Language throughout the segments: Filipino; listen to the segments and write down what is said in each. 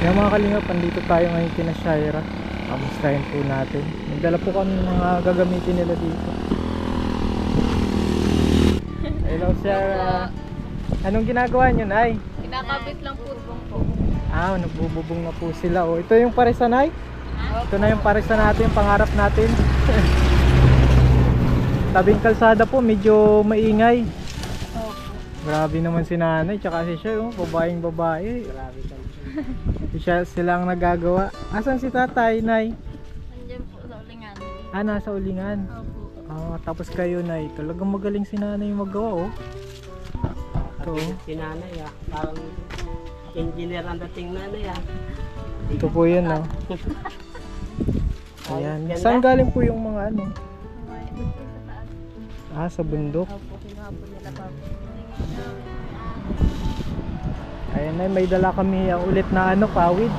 Yung mga kalingap, andito tayo ngayon kina Shaira. Kamustahin po natin. Nagdala po kami ng mga gagamitin nila dito. Hello Shaira. Anong ginagawa nyo, Nay? Kinakabit lang po po. Nagbububong na po sila. Oh, ito yung paresa, Nay? Ito na yung paresa natin, yung pangarap natin. Tabing kalsada po, medyo maingay. Grabe naman si nanay, tsaka si siya, babaeng babae. Grabe siya, sila ang nagagawa. Asan si tatay, Nay? Nandiyan po sa ulingan. Nasa ulingan. Opo. Tapos kayo, Nay. Talagang magaling si nanay magawa, oh. Ito, Si nanay parang engineer ang dating nanay ito po yun, oh. Ayan. Saan galing po yung mga ano? Sa bundok. Opo, kinuha po nila pa po. Ayan, Nay, may dala kami ulit na pawid.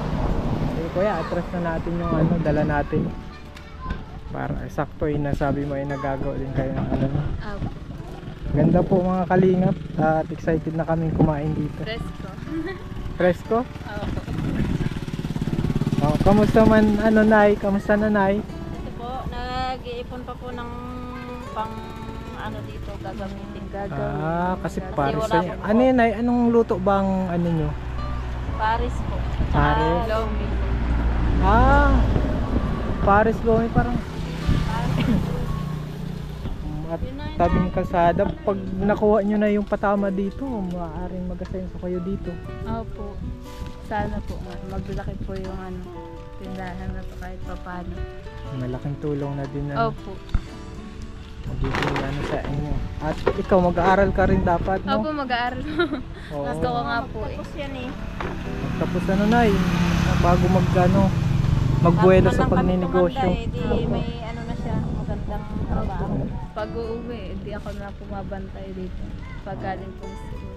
Kuya, atras na natin yung dala natin. Para sakto nasabi mo nagagawa din kayo ng Opo. Ganda po mga kalingap at excited na kaming kumain dito. Presko. Presko? Opo. Kamusta man Nay? Kamusta na, Nay? Ito po, nag-iipon pa po ng pang dito gagamitin. Kasi Kasi Paris wala yun. po. Ano yun, Nay? Anong luto bang nyo? Paris po. Paris? Lomi po. Paris Lomi parang at tabing kalsada. Pag nakuha nyo na yung patama dito, maaaring mag-asenso kayo dito. Opo. Sana po maglaki po yung tindahan na to kahit pa paano. Malaking tulong na din Opo. magiging sa inyo. At ikaw mag-aaral ka rin dapat, no? Opo, mag-aaral. Oo. Gusto ko nga po eh. Tapos yan eh. Tapos Nay, bago magbuelo sa pagninegosyo. Di may na siya, magandang trabaho. Pag uuwi, hindi ako na pumabantay dito. Pag galing po school.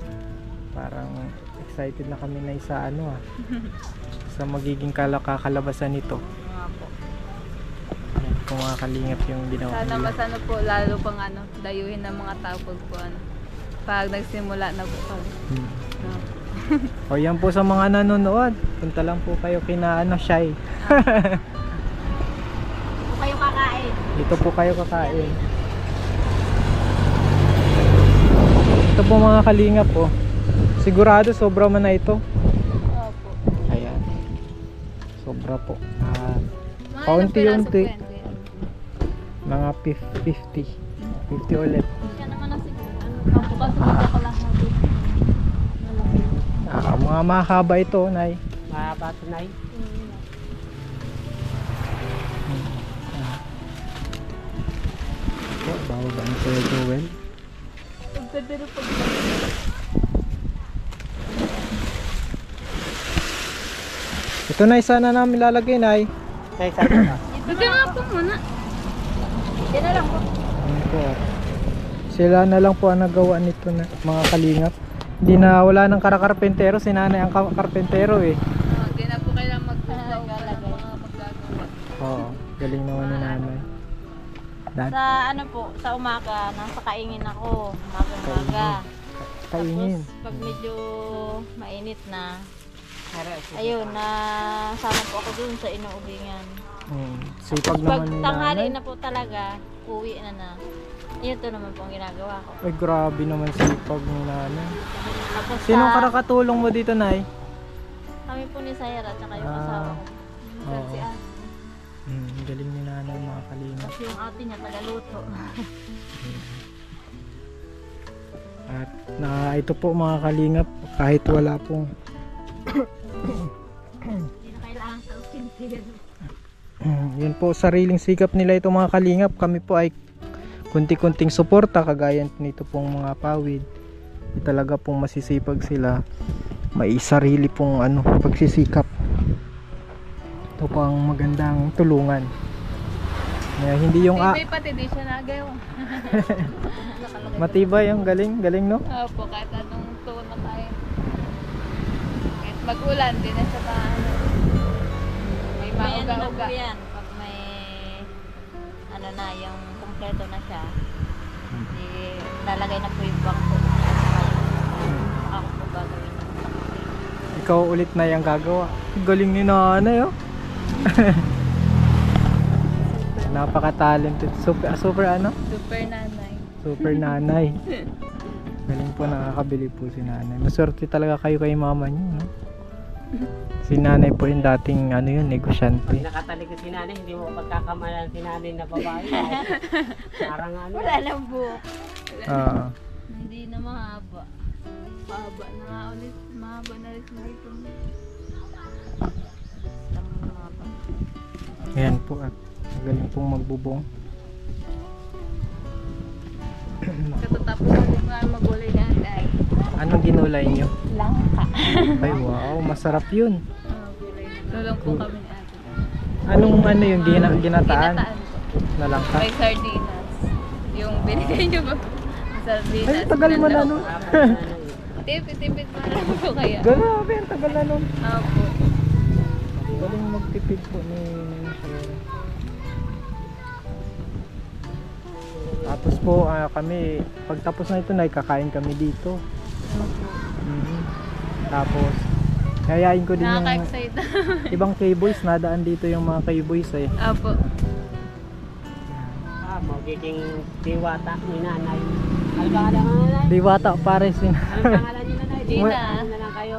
Parang excited na kami na sa sa magiging kakalabasan nito. Nga po. Kung mga kalingap yung ginawa Sana nila. mas po, lalo pang dayuhin ng mga tao pag po pag nagsimula na po kami. O yan po sa mga nanonood, punta lang po kayo kina Shy. Kayo kakain. Dito po kayo kakain. Ito po mga kalingap po. Sigurado sobra man na ito. Opo. Ayan. Sobra po. Mga Paunti-unti. ilang piraso po yan? Mga 50. 50 ulit. Yan naman na siguro. Bukas ulit ako lang natin. Mga mahaba ito, Nay. mahaba ito, Nay. Bawa ba ang Kuya Joel? Pagkadaro pag Ito, Nay, sana namin lalagay, Nay. Nay, sabi ka. Ito nga po muna. Yan na lang po. Ayan po. Sila na lang po ang nagawa nito, na mga kalingap. Hindi na wala ng karakarpentero, si nanay ang karpentero eh. Hindi na po kailangan magpusaw ng mga paggagawa. Oo, galing naman ni nanay. Sa sa umaga, nasa kaingin ako. Umaga. Kaingin. Tapos pag medyo mainit na, ayun, na sama po ako dun sa inuubingan. Sipag Pag naman ni tanghali nanay. na po talaga, uwi na. Ito naman po ang ginagawa ko. Ay, grabe naman sipag ni nanay. Tapos Sinong karakatulong mo dito, Nay? kami po ni Sayra at saka yung asawa ko. Minsan oo. si ate. Galing ni nanay, mga kalingap. Kasi yung ate niya tagaluto. At ito po mga kalingap, kahit wala pong Hindi na kailangan sa usin. yun po, sariling sikap nila ito mga kalingap. Kami po ay kunti-kunting suporta kagaya nito pong mga pawid. Talaga pong masisipag sila. May sarili pong pagsisikap. Ito po ang magandang tulungan. Hindi yung May pati di siya nagawa. matibay, yung galing no? Opo, kahit anong tono tayo. Kahit mag-ulan, di na siya may mauga-uga. Yan, pag may yung kompleto na siya, lalagay na po yung bangko. Ako po gagawin. Ikaw ulit na yung gagawa. Galing ni nanay, oh. Napaka-talented. Super ano? Super nanay. Super nanay. Galing po, nakakabili po si nanay. Maswerte talaga kayo kay mama niyo, no? Si nanay po yung dating ano yun, negosyante. Pag nakatalikod si nanay, hindi mo pagkakamalan si nanay na babae. Parang ano. Wala lang buhok. Ah, Hindi na mahaba. Mahaba na nga ulit. Mahaba na rin dito. Lang mahaba. ayan po, at galing pong magbubong. Katatapos natin nga magulay na ay Anong ginulay nyo? langka. Ay wow, masarap yun. Tulong po kami ni ate. Anong ano yung ginataan? Ginataan po. Na lang ka? May sardinas. Yung binigay niyo ba? Sardinas. Ay, tagal mo na nun. Tipid-tipid mo lang po kaya. Grabe, ang tagal na nun. Opo. Galing magtipid po ni Shaira. Tapos po kami, pagtapos na ito, kakain kami dito. Opo. Tapos, yayain ko din yung Nakaka-excite. ibang K-boys. Nadaan dito yung mga K-boys eh. Opo. Magiging diwata ni nanay. Ano pangalan mo nanay? Diwata pares yun. Ano pangalan niyo nanay? Gina. Ano na lang kayo?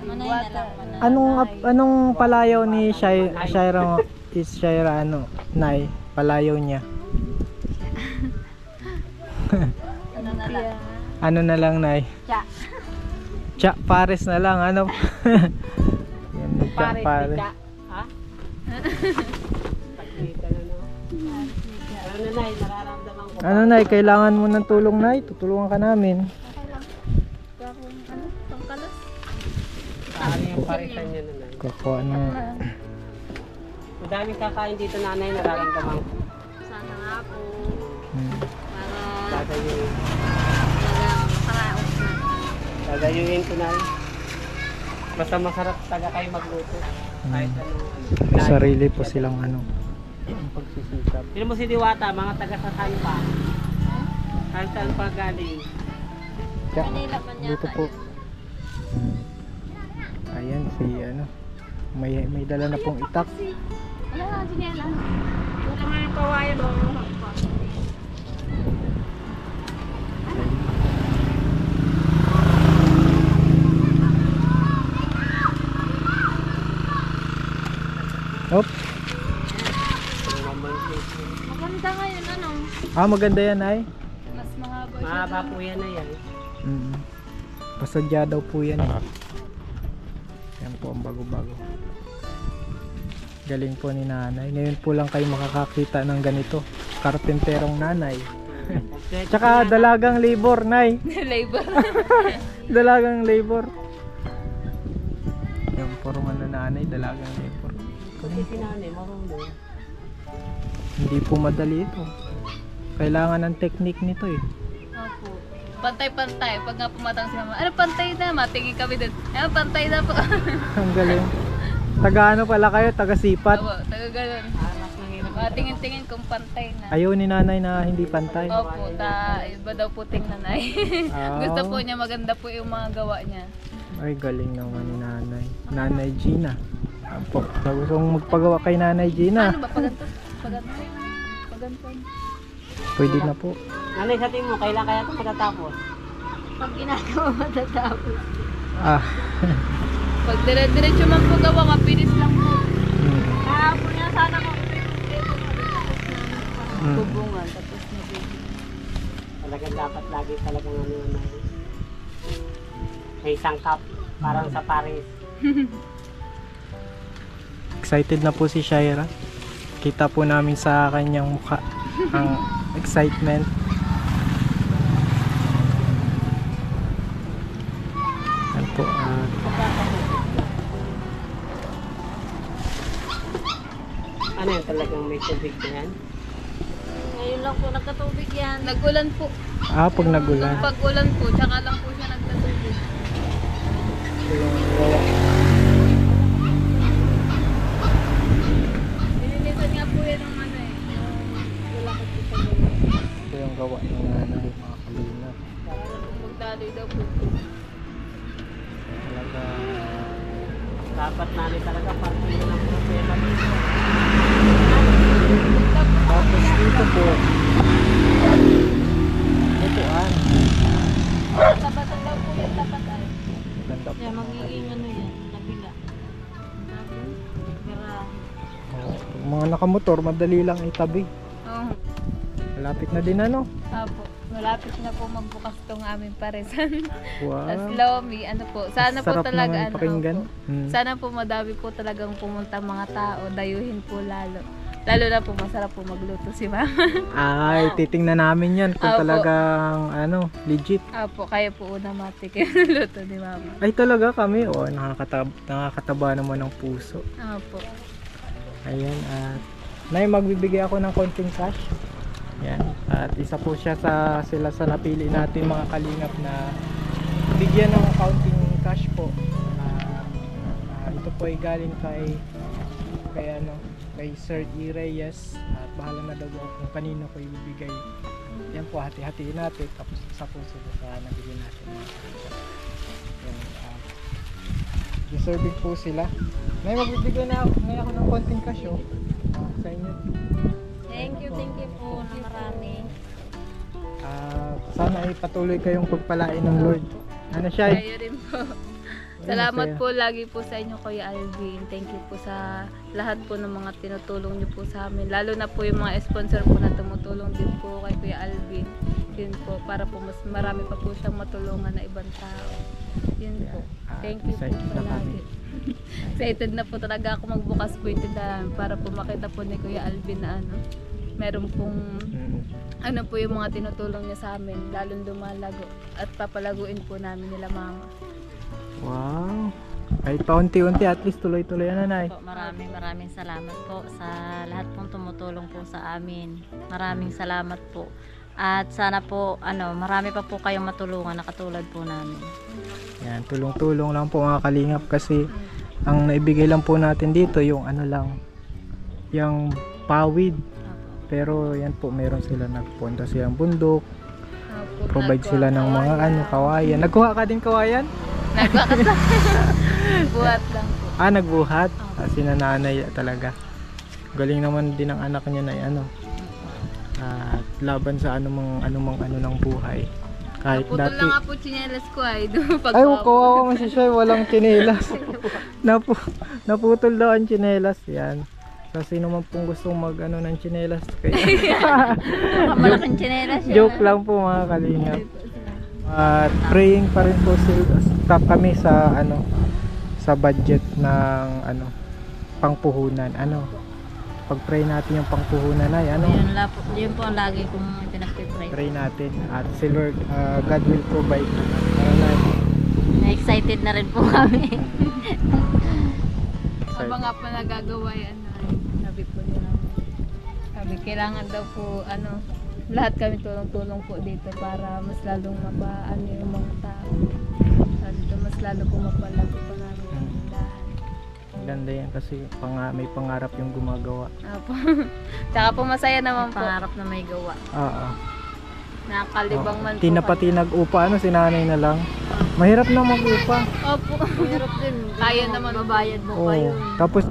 Manay na lang. Manay. Anong palayaw ni Shaira is Shaira ano? Nay, palayaw niya. Ano na lang? Ano na lang, Nay? Tsa. Tsa, pares na lang, ano? Yan, tsa, Pares, pares. tika. Ha? Pagkita na no. Ano nanay, nararamdaman ko. Ano, Nay? Kailangan mo ng tulong, Nay? Tutulungan ka namin. Pangkalas. Ano yung parisan niya nanay? Kukuha ng... Madaming kakain dito nanay, nararamdaman ko. Sana nga po. Gagayuin. Talagang makaraos na. Gagayuin ko na. Basta masarap taga kayo magluto. Kahit ano. Sarili po silang ano. Pagsisikap. Sino mo si Diwata, mga taga sa saan pa? Saan pa galing? Tsa, Manila pa niya dito po. Ayan, si ano. May dala na pong itak. Wala nga, sinela. Wala nga yung kawayan mo. Op. Maganda ngayon, ano? Maganda yan, Nay. Mas mahaba siya. Mahaba po yan na yan. Pasadya daw po yan. Yan po ang bago-bago. Galing po ni nanay. Ngayon po lang kayo makakakita ng ganito. Karpenterong nanay. Tsaka dalagang labor, Nay. Labor. Dalagang labor. Yung forma na nanay, dalagang labor. Kasi si nanay, marunong. Hindi po madali ito. Kailangan ng technique nito eh. Opo. Pantay-pantay. Pag nga pumatang si mama, ano pantay na? Matingin kami din. Pantay na po. Ang galing. Taga ano pala kayo? Taga sipat? Opo, taga ganun. Anak ng hirap. Matingin-tingin kung pantay na. Ayaw ni nanay na hindi pantay. Opo, iba daw po tingnan ay. Ah. Gusto po niya, maganda po yung mga gawa niya. Ay, galing naman ni nanay. Nanay Gina. Apo, gusto kong magpagawa kay nanay Gina. Ano ba? Paganto? Paganto? Paganto? Pwede na po. Nanay, sa tingin mo, kailan kaya ito matatapos? Pag ginagawa matatapos. Ah. Pag dire-diretso man po gawa, mabilis lang po. Mm. Kahapon na sana kung Mm. bubungan, tapos na po. Talagang dapat lagi talagang ano na may sangkap. Parang sa Paris. Excited na po si Shaira. Kita po namin sa kanyang mukha ang excitement. Yan po. Ano yan talagang may tubig na yan? Ngayon lang po nagkatubig yan. Nag-ulan po. Pag nagulan. Nung pag-ulan po, tsaka lang po siya nagkatubig. Nililitan nga po yan ng ano eh. Wala ko po sa gawa. Ito yung gawa ng nanay, mga kalina. Para magdaloy daw po. Talaga. dapat namin talaga parte yun ang problema dito. Tapos dito po, lutuan. Tapatan daw po yung tapatan. Ganda po. Kaya magiging ano yan, nabila. Pag mga nakamotor, madali lang itabi. Oo. Malapit na din ano. Apo. Malapit na po magbukas tong aming paresan. Wow. As Lomi, ano po. Sana po Sarap talaga naman ano pakinggan. po. Mm. Sana po madami po talagang pumunta mga tao, dayuhin po lalo. Lalo na po masarap po magluto si Mama. Ay, titingnan namin yan kung Opo. talagang ano, legit. Apo, kaya po una matik yung luto ni Mama. Ay talaga kami, nakakataba naman ng puso. Apo. Ayan, at Nay, magbibigay ako ng konting cash. Yan. At isa po siya sila sa napili natin mga kalingap na bigyan ng counting cash po. Ito po ay galing kay Sir E. Reyes. At bahala na daw ako kung kanino ko ibibigay. Yan po, hati-hatiin natin. Tapos isa po sila sa nabili natin. Yan, deserving po sila. May magbibigay na ako ng konting cash sa inyo. Thank you po na marami. Sana ay patuloy kayong pagpalain ng Lord. Ano siya? Kayo rin po. Salamat po lagi po sa inyo, Kuya Alvin. Thank you po sa lahat po ng mga tinutulong niyo po sa amin. Lalo na po yung mga sponsor po na tumutulong din po kay Kuya Alvin. Yun po, para po mas marami pa po siyang matulungan na ibang tao. Yun po. Thank you po palagi. Excited na po talaga ako magbukas po yung tindahan para po makita po ni Kuya Alvin na meron pong ano po yung mga tinutulong niya sa amin, lalong lumalago at papalaguin po namin nila Mama. Wow. Kahit paunti-unti, at least tuloy-tuloy na, Nay. Maraming salamat po sa lahat pong tumutulong po sa amin. Maraming salamat po. At sana po marami pa po kayong matulungan na katulad po namin. Yan, tulong-tulong lang po mga kalingap kasi ang naibigay lang po natin dito yung yung pawid. Pero yan po, meron sila nagpunta silang bundok. Provide sila ng mga kawayan. Nagkuha ka din kawayan? Nagbuhat lang. Buhat lang po. Nagbuhat. Sinananay talaga. Galing naman din ang anak niya na at laban sa anumang ng buhay. Kahit Naputol dati. lang nga po tsinelas ko ay. Ay, kawawa mo si Shay, walang tsinelas. Naputol daw ang tsinelas. Yan. So, sino man pong gustong ng tsinelas kaya. Malaking tsinelas yun. Joke lang po mga kalingap. At praying pa rin po stuck kami sa sa budget ng pangpuhunan. Pag-pray natin yung pangpuhunan ay Yun po ang lagi kong pinag-pray. pray natin at si Lord, God will provide para natin. Na-excited na rin po kami. Habang nga pa nagagawa yan, sabi po nila. Sabi, kailangan daw po, lahat kami tulong-tulong po dito para mas lalong mapaano yung mga tao. Sabi dito, mas lalo po mapalago pa namin ang tindahan. Ganda yan kasi may pangarap yung gumagawa. Apo. Tsaka po masaya naman po. Pangarap na may gawa. Oo. Nakalibang man po. Pati nag-upa, sinanay na lang. Mahirap na mag-upa. Opo. Mahirap din. Kaya naman Babayad mo Oo. kayo. Tapos,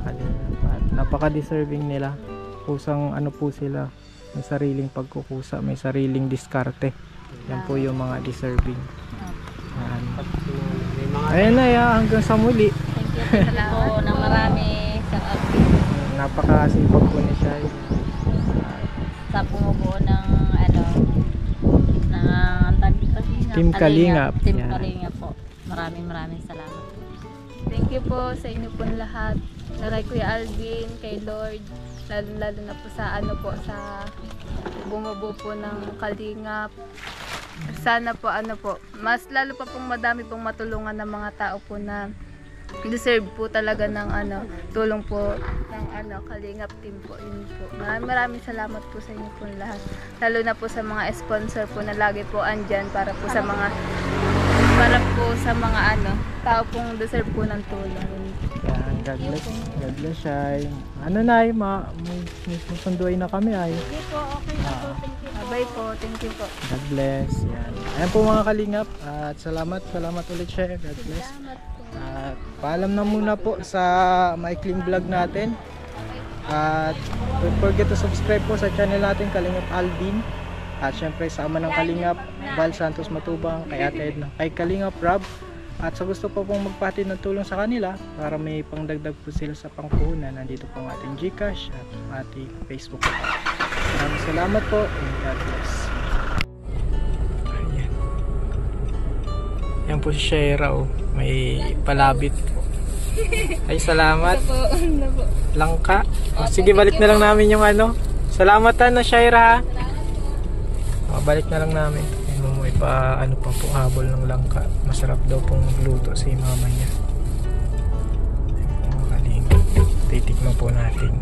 napaka-deserving nila. Kusang po sila. May sariling pagkukusa, may sariling diskarte. Yan po yung mga deserving. Yan. Ayan na, hanggang sa muli. Thank you po ng marami sa Napakasipag po ni Shay. sa bumubuo ng Team Kalingap. Team Yan. Kalingap po. Maraming salamat. Thank you po sa inyo po lahat. Kay Kuya Alvin, kay Lord, lalo na po sa bumubuo po ng Kalingap. Sana po mas lalo pa pong madami pong matulungan ng mga tao po na deserve po talaga ng tulong po ng Kalingap team po. Yun po. Maraming salamat po sa inyo po lahat. Lalo na po sa mga sponsor po na lagi po andyan para po sa mga tao pong deserve po ng tulong. Yan, God bless Shay. Nay, may susunduin na kami ay. Hindi po, okay na po. Thank you po. Bye po. Thank you po. God bless. Yan. Ayan po mga kalingap. At salamat ulit Shay. God bless. Salamat po. At paalam na muna po sa maikling vlog natin. At don't forget to subscribe po sa channel natin, Kalingap Alvin. At syempre sama ng Kalingap Val Santos Matubang, kay Ate Edna, kay Kalingap Rob. At sa gusto pa pong magpatid ng tulong sa kanila para may pangdagdag po sila sa pangpuhunan, nandito po ang ating GCash at ating Facebook. Maraming salamat po and God bless. Ayan. Yan po si Shaira, oh. May palabit po. Ay, salamat. Langka. O, sige, balik na lang namin yung ano. Salamat na Shaira, ha. Balik na lang namin. May pa ano pa po, habol ng langka. Masarap daw pong magluto si mama niya. Titikman po natin.